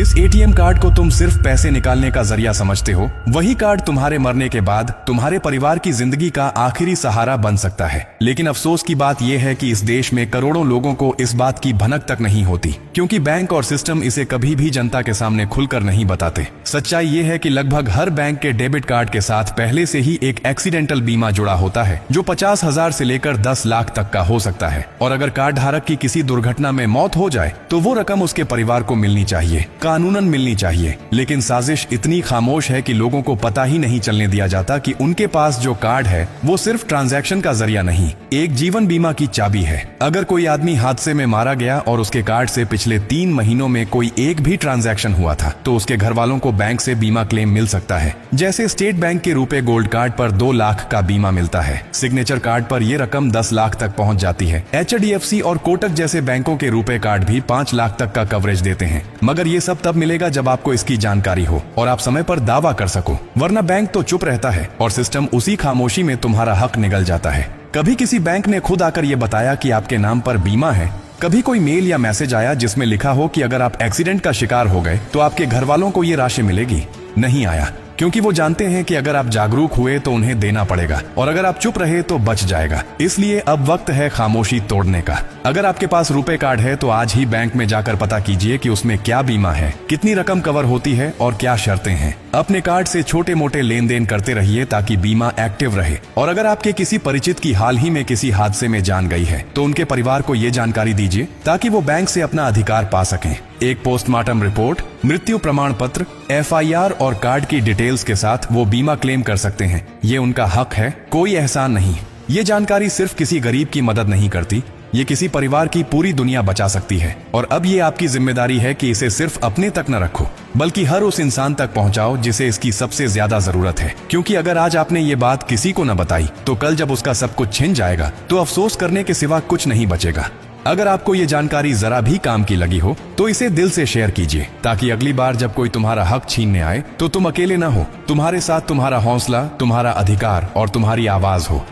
जिस ATM card को तुम सिर्फ पैसे निकालने का जरिया समझते हो, वही कार्ड तुम्हारे मरने के बाद तुम्हारे परिवार की जिंदगी का आखिरी सहारा बन सकता है। लेकिन अफसोस की बात यह है कि इस देश में करोड़ों लोगों को इस बात की भनक तक नहीं होती, क्योंकि बैंक और सिस्टम इसे कभी भी जनता के सामने खुलकर नहीं बताते। सच्चाई ये है कि लगभग हर बैंक के डेबिट कार्ड के साथ पहले से ही एक एक्सीडेंटल बीमा जुड़ा होता है, जो 50,000 से लेकर 10 लाख तक का हो सकता है। और अगर कार्ड धारक की किसी दुर्घटना में मौत हो जाए तो वो रकम उसके परिवार को मिलनी चाहिए, कानूनन मिलनी चाहिए। लेकिन साजिश इतनी खामोश है कि लोगों को पता ही नहीं चलने दिया जाता कि उनके पास जो कार्ड है वो सिर्फ ट्रांजैक्शन का जरिया नहीं, एक जीवन बीमा की चाबी है। अगर कोई आदमी हादसे में मारा गया और उसके कार्ड से पिछले 3 महीनों में कोई एक भी ट्रांजैक्शन हुआ था, तो उसके घर वालों को बैंक से बीमा क्लेम मिल सकता है। जैसे स्टेट बैंक के रुपए गोल्ड कार्ड पर 2 लाख का बीमा मिलता है, सिग्नेचर कार्ड पर यह रकम 10 लाख तक पहुंच जाती है। HDFC और कोटक जैसे बैंकों के रुपए कार्ड भी 5 लाख तक का कवरेज देते हैं। मगर ये सब तब मिलेगा जब आपको इसकी जानकारी हो और आप समय पर दावा कर सको, वरना बैंक तो चुप रहता है और सिस्टम उसी खामोशी में तुम्हारा हक निगल जाता है। कभी किसी बैंक ने खुद आकर ये बताया कि आपके नाम पर बीमा है? कभी कोई मेल या मैसेज आया जिसमें लिखा हो कि अगर आप एक्सीडेंट का शिकार हो गए तो आपके घर वालों को ये राशि मिलेगी? नहीं आया, क्योंकि वो जानते हैं कि अगर आप जागरूक हुए तो उन्हें देना पड़ेगा और अगर आप चुप रहे तो बच जाएगा। इसलिए अब वक्त है खामोशी तोड़ने का। अगर आपके पास रुपए कार्ड है तो आज ही बैंक में जाकर पता कीजिए कि उसमें क्या बीमा है, कितनी रकम कवर होती है और क्या शर्तें हैं। अपने कार्ड से छोटे मोटे लेन देन करते रहिए ताकि बीमा एक्टिव रहे। और अगर आपके किसी परिचित की हाल ही में किसी हादसे में जान गई है तो उनके परिवार को ये जानकारी दीजिए ताकि वो बैंक से अपना अधिकार पा सकें। एक पोस्टमार्टम रिपोर्ट, मृत्यु प्रमाण पत्र, FIR और कार्ड की डिटेल्स के साथ वो बीमा क्लेम कर सकते हैं। ये उनका हक है, कोई एहसान नहीं। ये जानकारी सिर्फ किसी गरीब की मदद नहीं करती, ये किसी परिवार की पूरी दुनिया बचा सकती है। और अब ये आपकी जिम्मेदारी है कि इसे सिर्फ अपने तक न रखो, बल्कि हर उस इंसान तक पहुंचाओ जिसे इसकी सबसे ज्यादा जरूरत है। क्योंकि अगर आज आपने ये बात किसी को न बताई तो कल जब उसका सब कुछ छिन जाएगा तो अफसोस करने के सिवा कुछ नहीं बचेगा। अगर आपको ये जानकारी जरा भी काम की लगी हो तो इसे दिल से शेयर कीजिए, ताकि अगली बार जब कोई तुम्हारा हक छीनने आए तो तुम अकेले ना हो। तुम्हारे साथ तुम्हारा हौसला, तुम्हारा अधिकार और तुम्हारी आवाज हो।